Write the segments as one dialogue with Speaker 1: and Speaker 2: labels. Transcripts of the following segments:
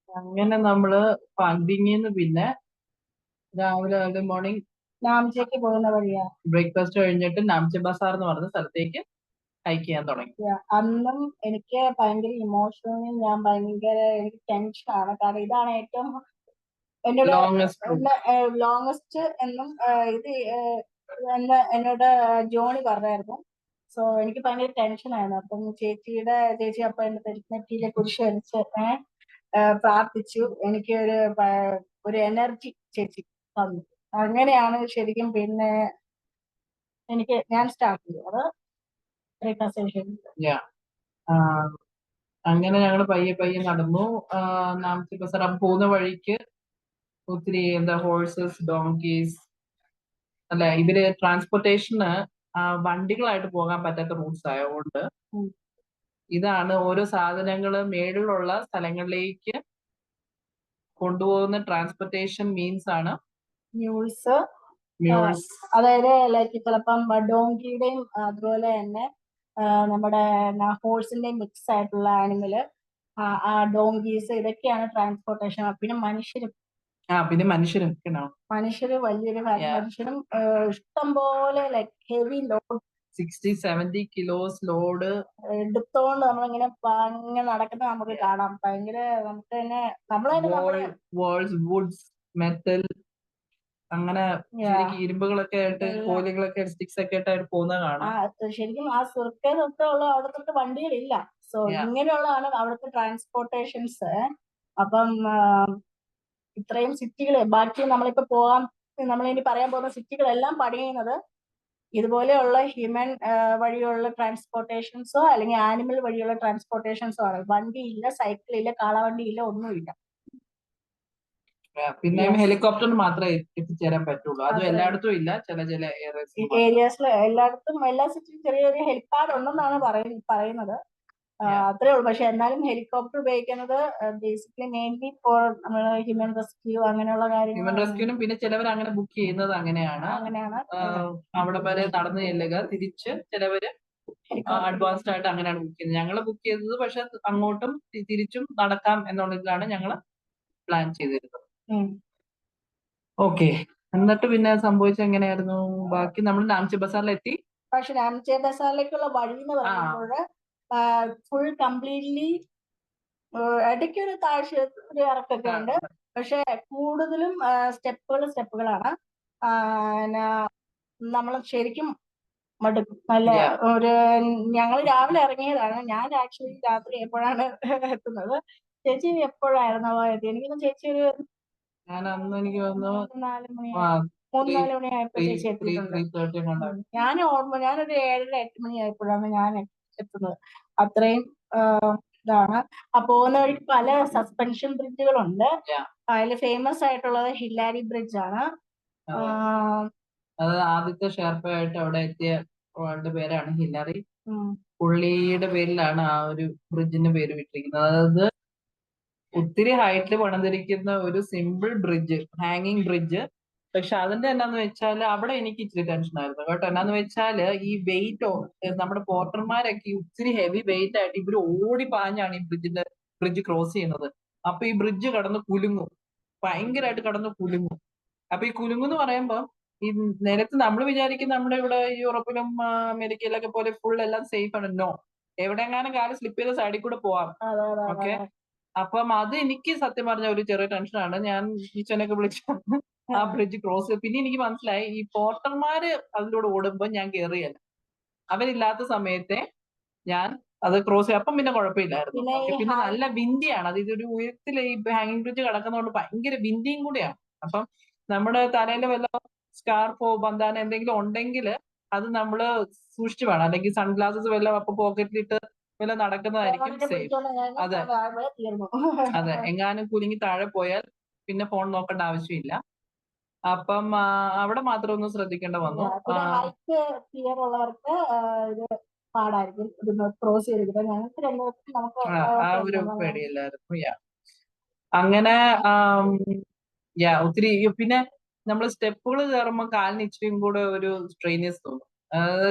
Speaker 1: അങ്ങനെ നമ്മള് പമ്പിങ്ങിന്ന് പിന്നെ രാവിലെ ഏർലി മോർണിംഗ്
Speaker 2: നാംചയ്ക്ക് പോകുന്ന വഴിയാ.
Speaker 1: ബ്രേക്ക്ഫാസ്റ്റ് കഴിഞ്ഞിട്ട് നാംചെ ബസാർ എന്ന് പറഞ്ഞ സ്ഥലത്തേക്ക് ഹൈക്ക് ചെയ്യാൻ തുടങ്ങി.
Speaker 2: അന്നും എനിക്ക് ഭയങ്കര ഇമോഷണലി ഞാൻ ഭയങ്കര എനിക്ക് ടെൻഷനാണ്. കാരണം ഇതാണ് ഏറ്റവും എന്നോട്
Speaker 1: ലോങ്സ്റ്റ്
Speaker 2: ലോങ്സ്റ്റ് എന്നും ഇത് എന്നോട് ജോണി പറഞ്ഞായിരുന്നു. സോ എനിക്ക് ഭയങ്കര ടെൻഷനായിരുന്നു. അപ്പം ചേച്ചി അപ്പൊ എന്റെ നെറ്റിയിലെ കുരിശ് വരച്ച് പ്രാർത്ഥിച്ചു. എനിക്ക് ഒരു എനർജി ചേച്ചി തന്നു. അങ്ങനെയാണ് ശരിക്കും പിന്നെ ഞാൻ സ്റ്റാർട്ട് ചെയ്തു അത് ബ്രേക്ക്ഫാസ്റ്റ്.
Speaker 1: അങ്ങനെ ഞങ്ങൾ പയ്യെ പയ്യെ നടന്നു. നാംചെ ബസാർ പോകുന്ന വഴിക്ക് ഒത്തിരി എന്താ ഹോഴ്സസ്, ഡോങ്കീസ്, അല്ല ഇവര് ട്രാൻസ്പോർട്ടേഷന് വണ്ടികളായിട്ട് പോകാൻ പറ്റാത്ത റൂട്ട്സ് ആയതുകൊണ്ട് ഇതാണ് ഓരോ സാധനങ്ങള് മേളിലുള്ള സ്ഥലങ്ങളിലേക്ക് കൊണ്ടുപോകുന്ന ട്രാൻസ്പോർട്ടേഷൻ മീൻസ് ആണ്
Speaker 2: മ്യൂൾസ്.
Speaker 1: മ്യൂൾസ്.
Speaker 2: അതായത് ലൈക്ക് ചിലപ്പം ഡോങ്കിയുടെയും അതുപോലെ തന്നെ നമ്മുടെ ഹോഴ്സിന്റെയും മിക്സ് ആയിട്ടുള്ള ആനിമല്, ഡോങ്കീസ്, ഇതൊക്കെയാണ് ട്രാൻസ്പോർട്ടേഷൻ. പിന്നെ മനുഷ്യര് വലിയൊരു മനുഷ്യരും ഇഷ്ടം പോലെ like heavy load
Speaker 1: 60-70 kilos load
Speaker 2: എടുത്തോണ്ട് നമ്മളിങ്ങനെ അങ്ങനെ നടക്കുന്നത് നമുക്ക് കാണാം. ഭയങ്കര നമുക്ക് തന്നെ
Speaker 1: വാൾസ്, വുഡ്സ്, മെറ്റൽ, അങ്ങനെ ശരിക്കും ഇരുമ്പുകളൊക്കെ ആയിട്ട് കോലുകളൊക്കെ സ്റ്റിക്സ് ഒക്കെ ആയിട്ട് പോകുന്ന കാണാം.
Speaker 2: ശരിക്കും ആ സുർക്ക തൊട്ടുള്ള അവിടെ തൊട്ട് വണ്ടികളില്ല. സോ ഇങ്ങനെയുള്ളതാണ് അവിടുത്തെ ട്രാൻസ്പോർട്ടേഷൻസ്. അപ്പം ഇത്രയും സിറ്റികള് ബാക്കി നമ്മളിനി പറയാൻ പോകുന്ന സിറ്റികളെല്ലാം പണിയുന്നത് ഇതുപോലെയുള്ള ഹ്യൂമൻ വഴിയുള്ള ട്രാൻസ്പോർട്ടേഷൻസോ അല്ലെങ്കിൽ ആനിമൽ വഴിയുള്ള ട്രാൻസ്പോർട്ടേഷൻസോ ആണ്. വണ്ടിയില്ല, സൈക്കിളില്ല, കാളവണ്ടിയില്ല, ഒന്നുമില്ല.
Speaker 1: പിന്നെ ഹെലികോപ്റ്ററിന് മാത്രമേ എത്തിച്ചേരാൻ പറ്റുള്ളൂ. അതും എല്ലായിടത്തും ഇല്ല, ചില
Speaker 2: ഏരിയാസിൽ. എല്ലായിടത്തും എല്ലാ സിറ്റിയും ചെറിയ ചെറിയ ഹെലിപ്പാഡ് ഉണ്ടെന്നാണ് പറയുന്നത്. അത്രേ ഉള്ളൂ. പക്ഷെ എന്നാലും ഹെലികോപ്റ്റർ ഉപയോഗിക്കുന്നത് basically mainly for human rescue അങ്ങനെയുള്ള
Speaker 1: ഹ്യൂമൻ റെസ്ക്യൂനും പിന്നെ ചിലവർ അങ്ങനെ ബുക്ക് ചെയ്യുന്നത് അങ്ങനെയാണ്. അവിടെ വരെ നടന്നു ചെല്ലുക, തിരിച്ച് ചിലവര് അഡ്വാൻസ്ഡ് ആയിട്ട് അങ്ങനെയാണ് ബുക്ക് ചെയ്യുന്നത്. ഞങ്ങൾ ബുക്ക് ചെയ്തത് പക്ഷെ അങ്ങോട്ടും തിരിച്ചും നടക്കാം എന്നുള്ളതിലാണ് ഞങ്ങൾ പ്ലാൻ ചെയ്തിരുന്നത്. ഓക്കെ, എന്നിട്ട് പിന്നെ സംഭവിച്ചത് എങ്ങനെയായിരുന്നു? ബാക്കി നമ്മൾ നാംചെ ബസാറിലെത്തി.
Speaker 2: പക്ഷെ നാംചെ ബസാറിലേക്കുള്ള വഴി എന്ന് പറയുമ്പോൾ ഫുൾ കംപ്ലീറ്റ്ലി ഇടയ്ക്ക് ഒരു താഴ്ച, ഒരു ഇറക്കൊക്കെ ഉണ്ട്. പക്ഷെ കൂടുതലും സ്റ്റെപ്പുകളാണ്. നമ്മൾ ശരിക്കും മടുക്കും. നല്ല ഞങ്ങൾ രാവിലെ ഇറങ്ങിയതാണ്. ഞാൻ ആക്ച്വലി രാത്രി എപ്പോഴാണ് എത്തുന്നത്. ചേച്ചി എപ്പോഴായിരുന്നു പോയത്? എനിക്കൊന്ന് ചേച്ചി ഒരു
Speaker 1: ഞാൻ അന്ന് എനിക്ക് തോന്നുന്നു
Speaker 2: 3-4 മണിയായപ്പോ ചേച്ചി എത്തിയിട്ടുണ്ട്. ഞാനൊരു 7-8 മണിയായപ്പോഴാണ് ഞാൻ എത്തുന്നത്. അത്രയും ഇതാണ്. പോകുന്ന വഴിക്ക് പല സസ്പെൻഷൻ ബ്രിഡ്ജുകളുണ്ട്. അതിൽ ഫേമസ് ആയിട്ടുള്ളത് ഹില്ലാരി ബ്രിഡ്ജ് ആണ്.
Speaker 1: അത് ആദ്യത്തെ ഷെർപ്പയായിട്ട് അവിടെ എത്തിയ ആളുടെ പേരാണ് ഹില്ലറി. പുള്ളിയുടെ പേരിലാണ് ആ ഒരു ബ്രിഡ്ജിന്റെ പേര് വിട്ടിരിക്കുന്നത്. അതായത് ഒത്തിരി ഹൈറ്റിൽ പണിതിരിക്കുന്ന ഒരു സിമ്പിൾ ബ്രിഡ്ജ്, ഹാങ്ങിങ് ബ്രിഡ്ജ്. പക്ഷെ അതിന്റെ എന്നാന്ന് വെച്ചാല് അവിടെ എനിക്ക് ഇച്ചിരി ടെൻഷൻ ആയിരുന്നു കേട്ടോ. എന്നാന്ന് വെച്ചാല് ഈ വെയിറ്റ്, നമ്മുടെ പോർട്ടർമാരൊക്കെ ഒത്തിരി ഹെവി വെയിറ്റ് ആയിട്ട് ഇവര് ഓടി പാഞ്ഞാണ് ഈ ബ്രിഡ്ജ് ക്രോസ് ചെയ്യുന്നത്. അപ്പൊ ഈ ബ്രിഡ്ജ് കടന്ന് കുലുങ്ങും, ഭയങ്കരമായിട്ട് കടന്ന് കുലുങ്ങും. അപ്പൊ ഈ കുലുങ്ങെന്ന് പറയുമ്പോ ഈ നിലത്ത് നമ്മൾ വിചാരിക്കും നമ്മുടെ ഇവിടെ യൂറോപ്പിലും അമേരിക്കയിലൊക്കെ പോലെ ഫുൾ എല്ലാം സേഫ് ആണ്. നോ, എവിടെയെങ്ങാനും കാലം സ്ലിപ്പ് ചെയ്ത സൈഡിൽ കൂടെ പോവാം. ഓക്കെ, അപ്പം അത് എനിക്ക് സത്യം പറഞ്ഞ ഒരു ചെറിയ ടെൻഷനാണ്. ഞാൻ കിച്ചനൊക്കെ വിളിച്ചാണ് ആ ബ്രിഡ്ജ് ക്രോസ് ചെയ്ത്. പിന്നെ എനിക്ക് മനസ്സിലായി ഈ പോർട്ടർമാര് അതിലൂടെ ഓടുമ്പോ ഞാൻ കയറിയല്ല, അവരില്ലാത്ത സമയത്തെ ഞാൻ അത് ക്രോസ് ചെയ്യും. അപ്പം പിന്നെ കുഴപ്പമില്ലായിരുന്നു. പിന്നെ നല്ല വിൻഡിയാണ് അത്. ഇതൊരു ഉയരത്തില് ഈ ഹാങ്ങിങ് ബ്രിഡ്ജ് കിടക്കുന്നതുകൊണ്ട് ഭയങ്കര വിൻഡിയും കൂടിയാണ്. അപ്പം നമ്മുടെ തലയിൽ വല്ല സ്കാർഫോ ബന്ധാനോ എന്തെങ്കിലും ഉണ്ടെങ്കിൽ അത് നമ്മള് സൂക്ഷിച്ചു വേണം. അല്ലെങ്കിൽ സൺഗ്ലാസസ് വല്ല അപ്പൊ പോക്കറ്റിലിട്ട് വല്ല നടക്കുന്നതായിരിക്കും സേഫ്. അതെ, എങ്ങാനും കുലുങ്ങി താഴെ പോയാൽ പിന്നെ ഫോൺ നോക്കേണ്ട ആവശ്യമില്ല. അപ്പം അവിടെ മാത്രം ഒന്ന് ശ്രദ്ധിക്കേണ്ട വന്നു.
Speaker 2: പാടായിരിക്കും ക്രോസ് ചെയ്തിട്ട്. ഞങ്ങൾക്ക്
Speaker 1: ആ ഒരു പേടിയില്ലായിരുന്നു. അങ്ങനെ ഒത്തിരി. പിന്നെ നമ്മൾ സ്റ്റെപ്പുകൾ കയറുമ്പോൾ കാലിന് ഇച്ചിരിയും കൂടെ ഒരു സ്ട്രെയിനിയസ് തോന്നും.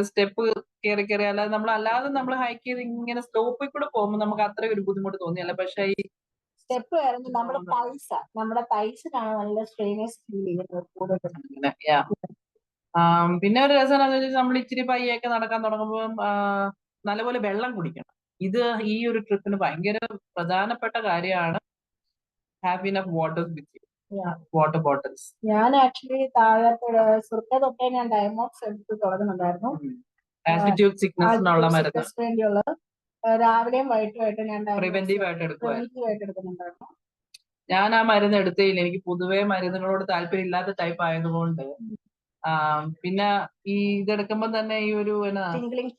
Speaker 1: സ്റ്റെപ്പ് കയറി അല്ലാതെ നമ്മൾ ഹൈക്ക് ചെയ്ത് ഇങ്ങനെ സ്ലോപ്പിൽ കൂടെ പോകുമ്പോൾ നമുക്ക് അത്ര ഒരു ബുദ്ധിമുട്ട് തോന്നിയല്ല. പക്ഷെ ഈ
Speaker 2: സ്റ്റെപ്പ് കയറുമ്പോൾ നമ്മുടെ തൈസിനാണ് നല്ല സ്ട്രെയിനേഴ്സ് ഫീൽ ചെയ്യുന്നത് കൂടുതൽ.
Speaker 1: അങ്ങനെ പിന്നെ ഒരു രസം എന്താണെന്ന് വെച്ചാൽ നമ്മൾ ഇച്ചിരി പയ്യൊക്കെ നടക്കാൻ തുടങ്ങുമ്പോൾ നല്ലപോലെ വെള്ളം കുടിക്കണം. ഇത് ഈ ഒരു ട്രിപ്പിന് ഭയങ്കര പ്രധാനപ്പെട്ട കാര്യമാണ്. Have enough water bottles.
Speaker 2: ഞാൻ ആക്ച്വലി താഴത്തെ സുർക്ക തൊട്ടേ ഞാൻ ഡയമോക്സ് എടുത്ത് തുടങ്ങുന്നുണ്ടായിരുന്നു.
Speaker 1: ആൾട്ടിറ്റ്യൂഡ് സിക്നസിനുള്ള മരുന്ന്
Speaker 2: വേണ്ടിയുള്ള രാവിലെയും വൈകിട്ടുമായിട്ട് ഞാൻ
Speaker 1: പ്രിവെന്റീവ് ആയിട്ട്
Speaker 2: എടുക്കുന്നുണ്ടായിരുന്നു.
Speaker 1: ഞാൻ ആ മരുന്ന് എടുത്തില്ല. എനിക്ക് പൊതുവെ മരുന്നുകളോട് താല്പര്യം ഇല്ലാത്ത ടൈപ്പ് ആയതുകൊണ്ട്. പിന്നെ ഈ ഇതെടുക്കുമ്പോൾ തന്നെ ഈ ഒരു ടിംഗ്ലിംഗ്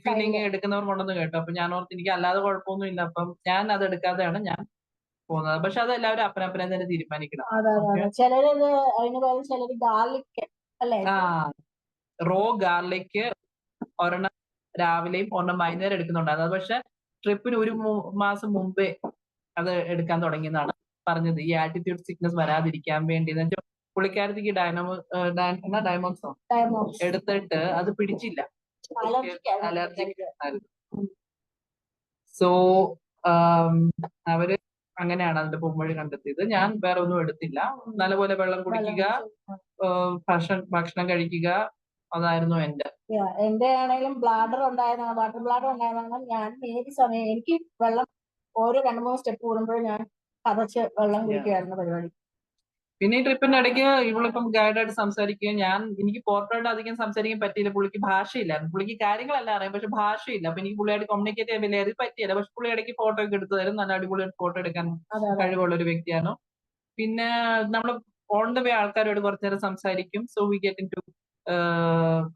Speaker 1: ഫീലിംഗ് എടുക്കുന്നവർ കൊണ്ടെന്ന് കേട്ടോ. അപ്പൊ ഞാൻ ഓർത്ത് എനിക്ക് അല്ലാതെ കുഴപ്പമൊന്നും ഇല്ല. അപ്പം ഞാൻ അത് എടുക്കാതെയാണ് ഞാൻ പോകുന്നത്. പക്ഷെ അത് എല്ലാവരും അപ്പനപ്പനെ തന്നെ തീരുമാനിക്കണം. റോ ഗാർലിക് ഒരെണ്ണം രാവിലെയും ഒരെണ്ണം വൈകുന്നേരം എടുക്കുന്നുണ്ട്. അത് പക്ഷെ ട്രിപ്പിന് 1 മാസം മുമ്പേ അത് എടുക്കാൻ തുടങ്ങിയെന്നാണ് പറഞ്ഞത്. ഈ ആൾട്ടിറ്റ്യൂഡ് സിക്നസ് വരാതിരിക്കാൻ വേണ്ടി. പുള്ളിക്കാരത്തേക്ക് ഡയമോക്സോ എടുത്തിട്ട് അത് പിടിച്ചില്ല, അലർജിക്ക്. സോ അവര് അങ്ങനെയാണ് അതിന്റെ പൊമ്മഴി കണ്ടെത്തിയത്. ഞാൻ വേറെ ഒന്നും എടുത്തില്ല. നല്ലപോലെ വെള്ളം കുടിക്കുക, ഭക്ഷണം കഴിക്കുക, അതായിരുന്നു എന്റെ
Speaker 2: ആണെങ്കിലും ബ്ലാഡർ ഉണ്ടായതാണ്, വാട്ടർ ബ്ലാഡർ ഉണ്ടായതാണ്. ഞാൻ ഏത് സമയം എനിക്ക് വെള്ളം ഓരോ 2-3 സ്റ്റെപ്പ് കൂടുമ്പോഴും ഞാൻ കതച്ച് വെള്ളം കുടിക്കുകയായിരുന്നു പരിപാടി.
Speaker 1: പിന്നെ ഈ ട്രിപ്പിന്റെ ഇടയ്ക്ക് ഇവളിപ്പം ഗൈഡായിട്ട് സംസാരിക്കുകയും എനിക്ക് പോർട്ടറായിട്ട് അധികം സംസാരിക്കാൻ പറ്റിയില്ല. പുള്ളിക്ക് ഭാഷയില്ലായിരുന്നു. പുള്ളിക്ക് കാര്യങ്ങളെല്ലാം അറിയാം, പക്ഷെ ഭാഷയില്ല. അപ്പൊ എനിക്ക് പുള്ളിയായിട്ട് കമ്മ്യൂണിക്കേറ്റ് ചെയ്യാൻ വലിയ അത് പറ്റിയില്ല. പക്ഷെ പുള്ളി ഇടയ്ക്ക് ഫോട്ടോ ഒക്കെ എടുത്തു തരും. നല്ല അടിപൊളിയായിട്ട് ഫോട്ടോ എടുക്കാൻ കഴിവുള്ള ഒരു വ്യക്തിയാണ്. പിന്നെ നമ്മൾ ഓൺ ദ വേ ആൾക്കാരോട് കുറച്ചു നേരം സംസാരിക്കും. So we get into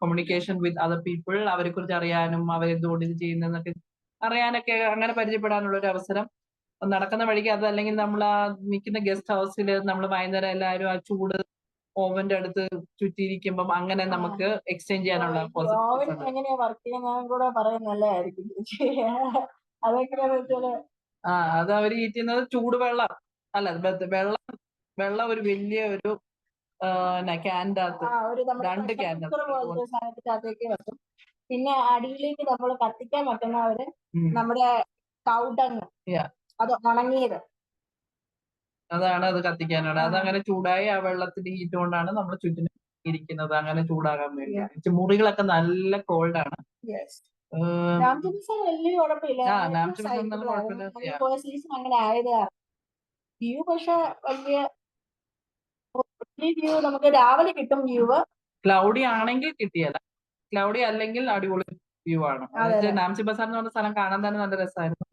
Speaker 1: communication with other people. അവരെ കുറിച്ച് അറിയാനും അവരെന്തുകൊണ്ട് ഇത് ചെയ്യുന്നതെന്നൊക്കെ അറിയാനൊക്കെ അങ്ങനെ പരിചയപ്പെടാനുള്ള ഒരു അവസരം നടക്കുന്ന വഴിക്ക്. അതല്ലെങ്കിൽ നമ്മൾ ആ നിൽക്കുന്ന ഗസ്റ്റ് ഹൗസിൽ നമ്മൾ വൈകുന്നേരം എല്ലാവരും ആ ചൂട് ഓവന്റെ അടുത്ത് ചുറ്റിയിരിക്കുമ്പം അങ്ങനെ നമുക്ക് എക്സ്ചേഞ്ച് ചെയ്യാനുള്ള അത് അവർ ഹീറ്റ് ചെയ്യുന്നത് ചൂടുവെള്ളം അല്ല, വെള്ളം ഒരു വലിയ ഒരു ക്യാൻ്റെ അകത്ത് 2 ക്യാൻ്റെ.
Speaker 2: പിന്നെ അടിയിലേക്ക് നമ്മൾ കത്തിക്കാൻ പറ്റുന്നവര് നമ്മുടെ കൗഡങ്, അത് ഉണങ്ങിയത്,
Speaker 1: അതാണ് അത് കത്തിക്കാനാണ്. അതങ്ങനെ ചൂടായി ആ വെള്ളത്തിന്റെ ഹീറ്റ് കൊണ്ടാണ് നമ്മൾ ചുറ്റിനും ഇരിക്കുന്നത്. അങ്ങനെ ചൂടാകാൻ വേണ്ടി. മുറികളൊക്കെ നല്ല കോൾഡ് ആണ്.
Speaker 2: അങ്ങനെ ആയത് വ്യൂ പക്ഷെ വലിയ വ്യൂ നമുക്ക് രാവിലെ കിട്ടും. വ്യൂ
Speaker 1: ക്ലൗഡി ആണെങ്കിൽ കിട്ടിയല്ല, ക്ലൗഡി അല്ലെങ്കിൽ അടിപൊളി വ്യൂ ആണ്. നാംസി ബസാർ എന്ന് പറഞ്ഞ സ്ഥലം കാണാൻ തന്നെ നല്ല രസമായിരുന്നു.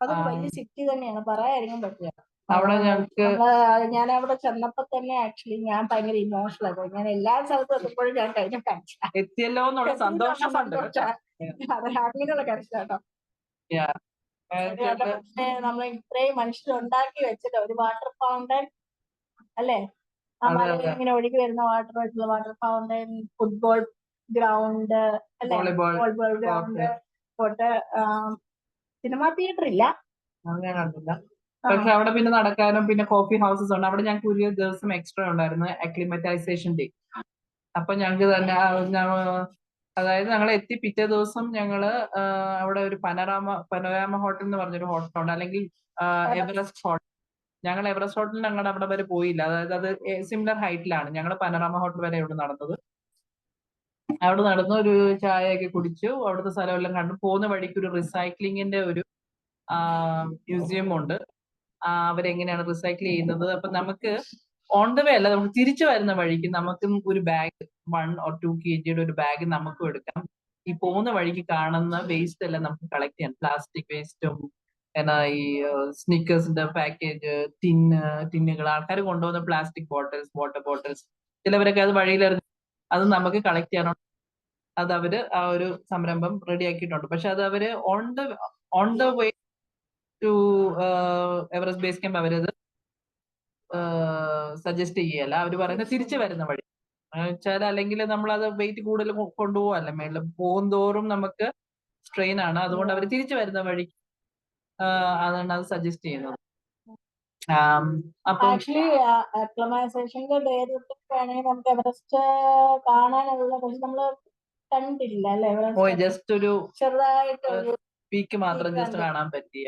Speaker 2: അതൊരു വലിയ സിറ്റി തന്നെയാണ്, പറയാതിരിക്കാൻ പറ്റില്ല.
Speaker 1: അവിടെ ഞങ്ങൾക്ക്
Speaker 2: ഞാൻ അവിടെ ചെന്നപ്പോ തന്നെ ആക്ച്വലി ഞാൻ ഭയങ്കര ഇമോഷണൽ ആയി. ഞാൻ എല്ലാ സ്ഥലത്തും എത്തുമ്പോഴും ഞാൻ കഴിഞ്ഞ
Speaker 1: എത്തിയല്ലോ എന്നുള്ള സന്തോഷം
Speaker 2: അങ്ങനെയുള്ള കരച്ചിലാട്ടോ. നമ്മൾ ഇത്രയും മനുഷ്യരുണ്ടാക്കി വെച്ചിട്ട് ഒരു വാട്ടർ ഫൗണ്ടൻ അല്ലേ, ഇങ്ങനെ ഒഴുകി വരുന്ന വാട്ടർ ഫൗണ്ടൻ, ഫുട്ബോൾ ഗ്രൗണ്ട് അല്ലെ, വോളിബോൾ ഗ്രൗണ്ട്, സിനിമാ തിയേറ്റർ ഇല്ല,
Speaker 1: പക്ഷെ അവിടെ പിന്നെ നടക്കാനും പിന്നെ കോഫി ഹൗസസ് ഉണ്ട്. അവിടെ ഞങ്ങൾക്ക് ഒരു ദിവസം എക്സ്ട്രാ ഉണ്ടായിരുന്നു, അക്ലിമറ്റൈസേഷൻ ഡേ. അപ്പൊ ഞങ്ങൾക്ക് തന്നെ അതായത് ഞങ്ങൾ എത്തി പിറ്റേ ദിവസം ഞങ്ങള് അവിടെ ഒരു പനോരാമ ഹോട്ടൽ എന്ന് പറഞ്ഞൊരു ഹോട്ടൽ ഉണ്ട്, അല്ലെങ്കിൽ എവറസ്റ്റ് ഹോട്ടൽ. ഞങ്ങൾ എവറസ്റ്റ് ഹോട്ടലിൽ ഞങ്ങളുടെ അവിടെ വരെ പോയില്ല. അതായത് അത് സിമിലർ ഹൈറ്റിലാണ്. ഞങ്ങൾ പനോരാമ ഹോട്ടൽ വരെ ഇവിടെ നടന്നത്. അവിടെ നടന്ന് ഒരു ചായയൊക്കെ കുടിച്ചു, അവിടുത്തെ സ്ഥലമെല്ലാം കണ്ടു. പോകുന്ന വഴിക്ക് ഒരു റീസൈക്ലിങ്ങിന്റെ ഒരു മ്യൂസിയം ഉണ്ട്. അവരെങ്ങനെയാണ് റീസൈക്കിൾ ചെയ്യുന്നത്. അപ്പൊ നമുക്ക് ഓൺ ദ വേ അല്ല, നമുക്ക് തിരിച്ചു വരുന്ന വഴിക്ക് നമുക്കും ഒരു ബാഗ് 1 or 2 kg ഒരു ബാഗ് നമുക്കും എടുക്കാം. ഈ പോകുന്ന വഴിക്ക് കാണുന്ന വേസ്റ്റ് എല്ലാം നമുക്ക് കളക്ട് ചെയ്യാം. പ്ലാസ്റ്റിക് വേസ്റ്റും ഈ സ്നിക്കേഴ്സിന്റെ പാക്കേജ്, ടിന്നുകൾ, ആൾക്കാർ കൊണ്ടുപോകുന്ന പ്ലാസ്റ്റിക് ബോട്ടിൽസ്, വാട്ടർ ബോട്ടിൽസ്, ചിലവരൊക്കെ അത് വഴിയിലെറിഞ്ഞ് അത് നമുക്ക് കളക്ട് ചെയ്യാനുള്ള അത് അവര് ആ ഒരു സംരംഭം റെഡിയാക്കിയിട്ടുണ്ട്. പക്ഷെ അത് അവര് on the way to Everest base camp അവരത് സജസ്റ്റ് ചെയ്യല്ല. അവര് പറയുന്നത് തിരിച്ചു വരുന്ന വഴി വെച്ചാൽ, അല്ലെങ്കിൽ നമ്മളത് വെയിറ്റ് കൂടുതൽ കൊണ്ടുപോകല്ല, മേളിൽ പോകും തോറും നമുക്ക് സ്ട്രെയിൻ ആണ്. അതുകൊണ്ട് അവർ തിരിച്ചു വരുന്ന വഴി അതാണ് അത് സജസ്റ്റ് ചെയ്യുന്നത്.
Speaker 2: ആക്ച്വലി അക്ലമൈസേഷന്റെ ഡേ തൊട്ടാണെങ്കിൽ നമുക്ക് എവറസ്റ്റ് കാണാനുള്ള, പക്ഷെ നമ്മള് കണ്ടില്ല അല്ലെ,
Speaker 1: ജസ്റ്റ് ഒരു
Speaker 2: ചെറുതായിട്ട്
Speaker 1: പീക്ക് മാത്രം ജസ്റ്റ് കാണാൻ പറ്റിയ.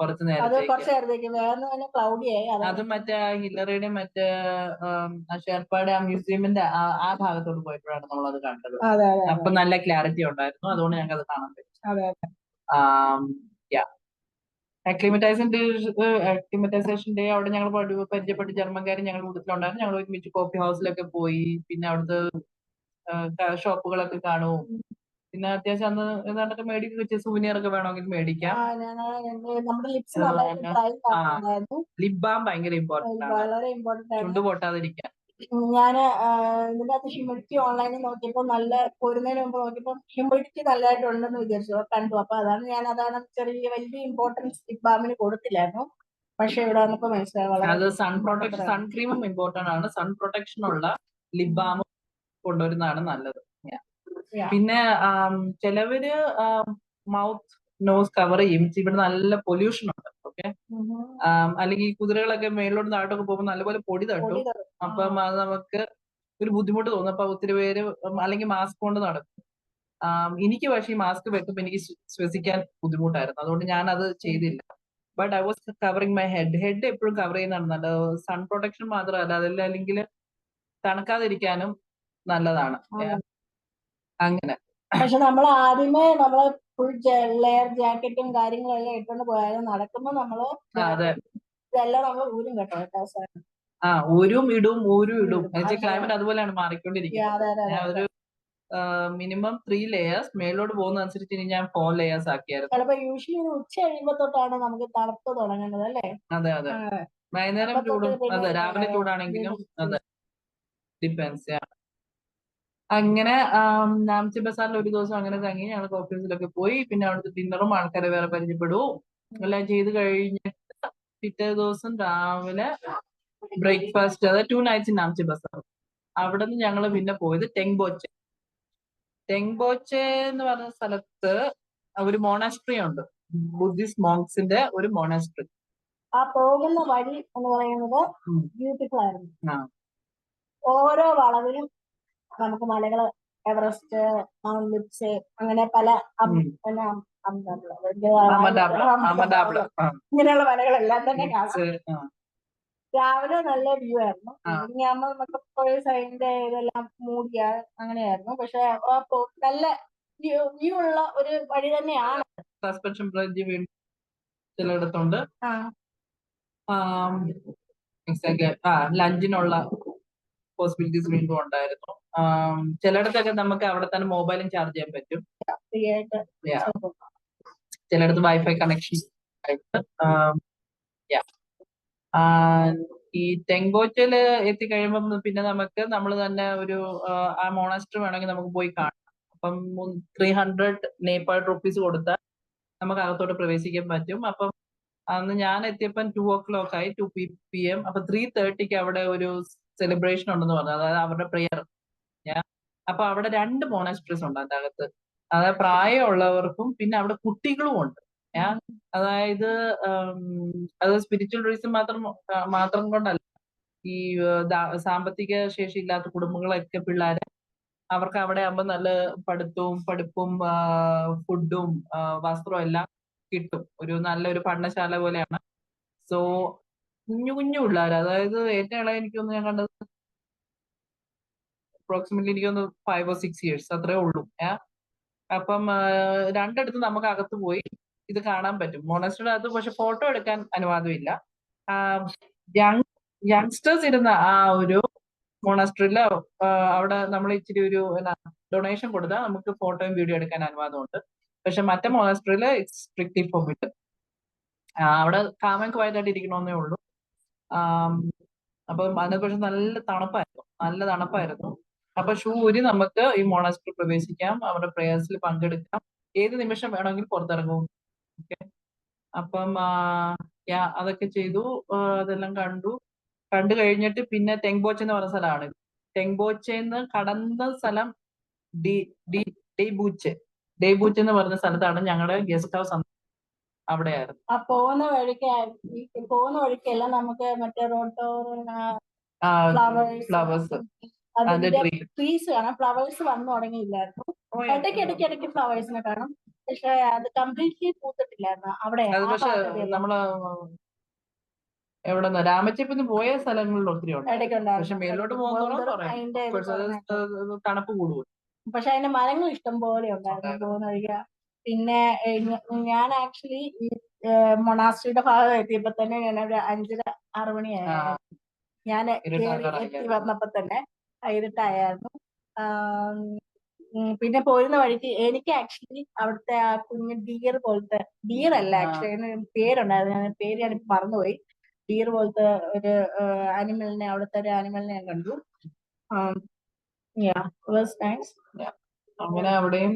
Speaker 1: കുറച്ചു
Speaker 2: അത്
Speaker 1: നേരത്തേക്ക്.
Speaker 2: കുറച്ചു നേരത്തേക്ക് വേറെ തന്നെ ക്ലൗഡിയായി.
Speaker 1: അത് മറ്റേ ഹില്ലറിയുടെയും മറ്റേ ഷെർപ്പയുടെ ആ മ്യൂസിയമിന്റെ ആ ഭാഗത്തോട്ട് പോയപ്പോഴാണ് നമ്മൾ അത് കണ്ടത്.
Speaker 2: അതെ അതെ
Speaker 1: അപ്പൊ നല്ല ക്ലാരിറ്റി ഉണ്ടായിരുന്നു, അതുകൊണ്ട് ഞങ്ങൾക്ക് അത് കാണാൻ പറ്റും.
Speaker 2: അതെ
Speaker 1: അക്ലിമറ്റൈസേഷൻ ഡേ അവിടെ ഞങ്ങൾ പരിചയപ്പെട്ട ജർമ്മൻകാരും ഞങ്ങളുടെ കൂട്ടത്തിലുണ്ടായിരുന്നു. ഞങ്ങൾ ഒരുമിച്ച് കോഫി ഹൗസിലൊക്കെ പോയി, പിന്നെ അവിടുത്തെ ഷോപ്പുകളൊക്കെ കാണും. പിന്നെ അത്യാവശ്യം അന്ന് ഏതാണ്ടൊക്കെ മേടിക്കുക, സുവനിയർ ഒക്കെ വേണമെങ്കിൽ മേടിക്കാം.
Speaker 2: നമ്മുടെ ലിപ്സ് നന്നായിട്ട് ഡ്രൈ ആയിട്ടുണ്ടായിരുന്നു.
Speaker 1: ലിപ് ബാം ഭയങ്കര ഇമ്പോർട്ടന്റ് ആണ്,
Speaker 2: വളരെ ഇമ്പോർട്ടന്റ് ആണ്.
Speaker 1: ചുണ്ട് പൊട്ടാതിരിക്കാൻ.
Speaker 2: ഞാൻ ഇതിനകത്ത് ഹ്യൂമിഡിറ്റി ഓൺലൈനിൽ നോക്കിയപ്പോൾ നല്ല പോരുന്നതിന് മുമ്പ് നോക്കിയപ്പോൾ ഹ്യൂമിഡിറ്റി നല്ലതായിട്ടുണ്ടെന്ന് വിചാരിച്ചു, കണ്ടു. അപ്പൊ അതാണ് ചെറിയ വലിയ ഇമ്പോർട്ടൻസ് ലിപ് ബാമിന് കൊടുത്തില്ലായിരുന്നു. പക്ഷെ ഇവിടെ വന്നപ്പോ മനസ്സിലായി
Speaker 1: അത് സൺക്രീമും ഇമ്പോർട്ടന്റ് ആണ്. സൺ പ്രൊട്ടക്ഷൻ ഉള്ള ലിപ് ബാമും കൊണ്ടുവരുന്നതാണ് നല്ലത്. പിന്നെ ചിലവര് മൗത്ത് നോസ് കവർ ചെയ്യും. ഇവിടെ നല്ല പൊല്യൂഷൻ ഉണ്ട്. ഓക്കെ, അല്ലെങ്കിൽ ഈ കുതിരകളൊക്കെ മേളിലോട്ട് താഴോട്ടൊക്കെ പോകുമ്പോൾ നല്ലപോലെ പൊടി തട്ടും. അപ്പം അത് നമുക്ക് ഒരു ബുദ്ധിമുട്ട് തോന്നും. അപ്പൊ ഒത്തിരി പേര് അല്ലെങ്കിൽ മാസ്ക് കൊണ്ട് നടക്കും. എനിക്ക് പക്ഷേ ഈ മാസ്ക് വെക്കുമ്പോൾ എനിക്ക് ശ്വസിക്കാൻ ബുദ്ധിമുട്ടായിരുന്നു, അതുകൊണ്ട് ഞാൻ അത് ചെയ്തില്ല. But I was covering my head എപ്പോഴും കവർ ചെയ്യുന്നതാണ് നല്ലത്. സൺ പ്രൊട്ടക്ഷൻ മാത്രമല്ല, അതല്ല അല്ലെങ്കിൽ തണുക്കാതിരിക്കാനും നല്ലതാണ്. അങ്ങനെ.
Speaker 2: പക്ഷെ നമ്മൾ ആദ്യമേ നമ്മള് ഫുൾ ലെയർ ജാക്കറ്റും കാര്യങ്ങളും എല്ലാം ഇട്ടുകൊണ്ട് പോയാലും നടക്കുമ്പോ നമ്മള് ഇതെല്ലാം നമ്മൾ ഊരും കേട്ടോ.
Speaker 1: ഊരും ഇടും. ക്ലൈമറ്റ് അതുപോലെയാണ് മാറിക്കൊണ്ടിരിക്കുന്നത്. ഞാൻ ഒരു മിനിമം 3 layers മേലോട്ട് പോകുന്നതനുസരിച്ച് ഇനി ഞാൻ 4 layers ആക്കിയായിരുന്നു.
Speaker 2: ചിലപ്പോ യൂഷ്വലി ഉച്ച കഴിയുമ്പോ തൊട്ടാണ് നമുക്ക് തണുപ്പ് തുടങ്ങുന്നത് അല്ലേ?
Speaker 1: അതെ വൈകുന്നേരം ചൂടും, അതെ രാവിലെ ചൂടാണെങ്കിലും അതെ ഡിപ്പെൻസ്. അങ്ങനെ നാംചി ബസാറിൽ ഒരു ദിവസം അങ്ങനെ തങ്ങി. ഞങ്ങൾ ഓഫീസിലൊക്കെ പോയി. പിന്നെ അവിടുത്തെ ഡിന്നറും ആൾക്കാരെ വേറെ പരിചയപ്പെടും എല്ലാം ചെയ്ത് കഴിഞ്ഞിട്ട് പിറ്റേ ദിവസം രാവിലെ ബ്രേക്ക്ഫാസ്റ്റ്, അതായത് 2 nights ഇൻ നാംചി ബസാർ. അവിടെ നിന്ന് ഞങ്ങൾ പിന്നെ പോയത് ടെങ്ബോച്ചെ എന്ന് പറഞ്ഞ സ്ഥലത്ത് ഒരു മോണാസ്ട്രി ഉണ്ട്, ബുദ്ധിസ്റ്റ് മോങ്സിന്റെ ഒരു മോണാസ്ട്രി.
Speaker 2: ആ പോകുന്ന വഴി എന്ന് പറയുന്നത് ബ്യൂട്ടിഫുൾ ആയിരുന്നു. ഓരോ വളവിലും നമുക്ക് മലകള്, എവറസ്റ്റ്, മൗണ്ട് ലിപ്സ്, അങ്ങനെ പല ഇങ്ങനെയുള്ള മലകളെല്ലാം തന്നെ കാണാം. രാവിലെ നല്ല വ്യൂ ആയിരുന്നു. അതിന്റെ ഇതെല്ലാം മൂടിയ അങ്ങനെയായിരുന്നു. പക്ഷെ നല്ല വ്യൂ ഉള്ള ഒരു വഴി തന്നെയാണ്.
Speaker 1: സസ്പെൻഷൻ ബ്രിഡ്ജ് ചിലയിടത്തുണ്ട്. ലഞ്ചിനുള്ള പോസിബിലിറ്റീസ് വീണ്ടും ഉണ്ടായിരുന്നു. ചിലയിടത്തൊക്കെ നമുക്ക് അവിടെ തന്നെ മൊബൈലും ചാർജ് ചെയ്യാൻ പറ്റും. ചിലയിടത്ത് വൈഫൈ കണക്ഷൻ ആയിട്ട്. ഈ ടെങ്ബോച്ചയില് എത്തിക്കഴിയുമ്പം പിന്നെ നമ്മൾ തന്നെ ഒരു ആ മോണാസ്ട്രി വേണമെങ്കിൽ നമുക്ക് പോയി കാണാം. അപ്പം 300 നേപ്പാൾ റുപ്പീസ് കൊടുത്താൽ നമുക്ക് അകത്തോട്ട് പ്രവേശിക്കാൻ പറ്റും. അപ്പം അന്ന് ഞാൻ എത്തിയപ്പം 2 o'clock ആയി, 2 PM. അപ്പൊ 3:30 അവിടെ ഒരു സെലിബ്രേഷൻ ഉണ്ടെന്ന് പറഞ്ഞു, അതായത് അവരുടെ പ്രെയർ. അപ്പൊ അവിടെ 2 മോണാസ്ട്രീസ് ഉണ്ട് അതിന്റെ അകത്ത്. അതായത് പ്രായമുള്ളവർക്കും പിന്നെ അവിടെ കുട്ടികളും ഉണ്ട്. അതായത് അത് സ്പിരിച്വൽ റീസൺ മാത്രം കൊണ്ടല്ല, ഈ സാമ്പത്തിക ശേഷി ഇല്ലാത്ത കുടുംബങ്ങളൊക്കെ പിള്ളേരെ അവർക്ക് അവിടെ ആകുമ്പോൾ നല്ല പഠിപ്പും ഫുഡും വസ്ത്രവും എല്ലാം കിട്ടും. ഒരു നല്ലൊരു പഠനശാല പോലെയാണ്. സോ കുഞ്ഞു പിള്ളേർ, അതായത് ഏറ്റവും ഇളയ എനിക്കൊന്ന് ഞാൻ കണ്ടത് അപ്രോക്സിമേറ്റ്ലി എനിക്കൊന്ന് 5 or 6 years അത്രേ ഉള്ളൂ. അപ്പം രണ്ടിടത്ത് നമുക്ക് അകത്ത് പോയി ഇത് കാണാൻ പറ്റും. മോണസ്ട്രിയുടെ അകത്ത് പക്ഷെ ഫോട്ടോ എടുക്കാൻ അനുവാദമില്ല. യങ്സ്റ്റേഴ്സ് ഇരുന്ന ആ ഒരു മോണസ്ട്രിയില് അവിടെ നമ്മൾ ഇച്ചിരി ഒരു ഡൊണേഷൻ കൊടുത്താൽ നമുക്ക് ഫോട്ടോയും വീഡിയോ എടുക്കാൻ അനുവാദമുണ്ട്. പക്ഷെ മറ്റേ മോണസ്ട്രിയില് സ്ട്രിക്ട്ലി ഫോർബിഡൻ. അവിടെ കാമൻ ക്വയറ്റായിട്ട് ഇരിക്കണമെന്നേ ഉള്ളൂ. അപ്പൊ അതിനെ പക്ഷെ നല്ല തണുപ്പായിരുന്നു. അപ്പൊ ഷൂ ഊരി നമുക്ക് ഈ മോണസ്ട്രി പ്രവേശിക്കാം, അവരുടെ പ്രേയേഴ്സിൽ പങ്കെടുക്കാം, ഏത് നിമിഷം വേണമെങ്കിൽ പുറത്തിറങ്ങും. ഓക്കെ, അപ്പം അതൊക്കെ ചെയ്തു. അതെല്ലാം കണ്ടു കഴിഞ്ഞിട്ട് പിന്നെ ടെങ്ബോച്ചെ എന്ന് പറഞ്ഞ സ്ഥലമാണ്. ടെങ്ബോച്ചെന്ന് കടന്ന സ്ഥലം ഡെയ്ബൂച്ചെ എന്ന് പറഞ്ഞ സ്ഥലത്താണ് ഞങ്ങളുടെ ഗസ്റ്റ് ഹൗസ്. അവിടെയായിരുന്നു.
Speaker 2: പോകുന്ന വഴിക്കെല്ലാം നമുക്ക് മറ്റേ
Speaker 1: ഫ്ലവേഴ്സ്
Speaker 2: ട്രീസ് കാണാം. ഫ്ലവേഴ്സ് വന്നു തുടങ്ങിയില്ലായിരുന്നു. ഇടയ്ക്ക് ഫ്ലവേഴ്സിനെ കാണും. പക്ഷെ അത് കംപ്ലീറ്റ്ലി പൂത്തിട്ടില്ലായിരുന്നു അവിടെ
Speaker 1: അത്
Speaker 2: ആ
Speaker 1: പക്ഷെ
Speaker 2: ഭാഗത്തെല്ലാം
Speaker 1: നമ്മള് എവിടെ രാമച്ചപ്പിന്ന് പോയ സ്ഥലങ്ങളിൽ ഒത്തിരി ഉണ്ട്. പക്ഷെ
Speaker 2: ഇടയ്ക്കുണ്ടായിരുന്നു.
Speaker 1: മേലോട്ട്
Speaker 2: ഇടയ്ക്ക്
Speaker 1: പോകുന്നോറും
Speaker 2: പോകുന്തോറും
Speaker 1: കുറയും.
Speaker 2: അതിന്റെ ഇത്
Speaker 1: കുറച്ച്
Speaker 2: കുറഞ്ഞിട്ട്.
Speaker 1: തണുപ്പ് കൂടും.
Speaker 2: പക്ഷെ അതിന്റെ മരങ്ങൾ ഇഷ്ടം പോലെ ഉണ്ടായിരുന്നു പോകുന്ന വഴിക്ക്. പിന്നെ ഞാൻ ആക്ച്വലി ഈ മൊണാസ്ട്രിയുടെ ഭാഗം എത്തിയപ്പോ തന്നെ ഞാൻ ഒരു 5:30-6 മണിയായിരുന്നു. ഞാൻ എത്തി വന്നപ്പോ തന്നെ ഇരുട്ടായിരുന്നു. പിന്നെ പോരുന്ന വഴിക്ക് എനിക്ക് ആക്ച്വലി അവിടുത്തെ ആ കുഞ്ഞ് ഡിയർ പോലത്തെ, ഡിയർ അല്ല ആക്ച്വലി അതിന് പേരുണ്ടായിരുന്നു, ഞാൻ പേര് ഞാനിപ്പോ മറന്നുപോയി. ഡിയർ പോലത്തെ ഒരു ആനിമലിനെ, അവിടുത്തെ ഒരു ആനിമലിനെ ഞാൻ കണ്ടു.
Speaker 1: അങ്ങനെ അവിടെയും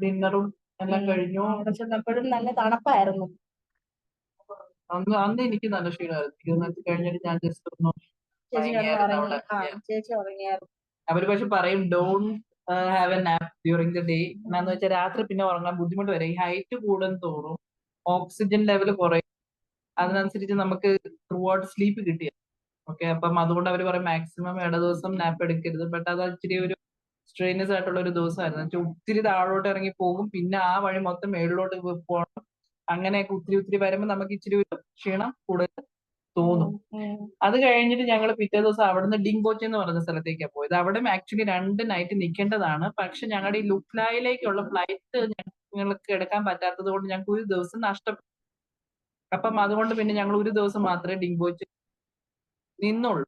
Speaker 1: ഡിന്നറും എല്ലാം കഴിഞ്ഞു.
Speaker 2: അവിടെ ചെന്നപ്പോഴും നല്ല തണുപ്പായിരുന്നു.
Speaker 1: അന്ന് എനിക്ക് നല്ല ക്ഷീണമായിരുന്നു. കഴിഞ്ഞിട്ട് ഞാൻ ജസ്റ്റ് ഒന്ന്
Speaker 2: ചേച്ചി ഉറങ്ങിയായിരുന്നു.
Speaker 1: അവര് പക്ഷെ പറയും don't have A nap during the day. എന്നാന്ന് വെച്ചാൽ രാത്രി പിന്നെ ഉറങ്ങാൻ ബുദ്ധിമുട്ട് വരും. ഈ ഹൈറ്റ് കൂടും തോറും ഓക്സിജൻ ലെവൽ കുറയും. അതിനനുസരിച്ച് നമുക്ക് ത്രൂ ഔട്ട് സ്ലീപ്പ് കിട്ടിയ ഓക്കെ. അപ്പം അതുകൊണ്ട് അവർ പറയും മാക്സിമം ഇട ദിവസം നാപ്പ് എടുക്കരുത്. ബട്ട് അത് ഇച്ചിരി ഒരു സ്ട്രെയിനസ് ആയിട്ടുള്ള ഒരു ദിവസമായിരുന്നു. ഒത്തിരി താഴോട്ട് ഇറങ്ങി പോകും, പിന്നെ ആ വഴി മൊത്തം മേളിലോട്ട് പോകണം. അങ്ങനെയൊക്കെ ഒത്തിരി വരുമ്പോൾ നമുക്ക് ഇച്ചിരി ഒരു ക്ഷീണം കൂടുതൽ തോന്നും. അത് കഴിഞ്ഞിട്ട് ഞങ്ങൾ പിറ്റേ ദിവസം അവിടുന്ന് ഡിംബോച്ചി എന്ന് പറയുന്ന സ്ഥലത്തേക്കാണ് പോയത്. അവിടെ ആക്ച്വലി 2 നൈറ്റ് നിൽക്കേണ്ടതാണ്. പക്ഷെ ഞങ്ങളുടെ ഈ ലുക്ലായിലേക്കുള്ള ഫ്ലൈറ്റ് ഞങ്ങൾക്ക് എടുക്കാൻ പറ്റാത്തത് കൊണ്ട് ഞങ്ങൾക്ക് ഒരു ദിവസം നഷ്ടപ്പെട്ടു. അപ്പം അതുകൊണ്ട് പിന്നെ ഞങ്ങൾ ഒരു ദിവസം മാത്രമേ ഡിംബോച്ചി നിന്നുള്ളൂ.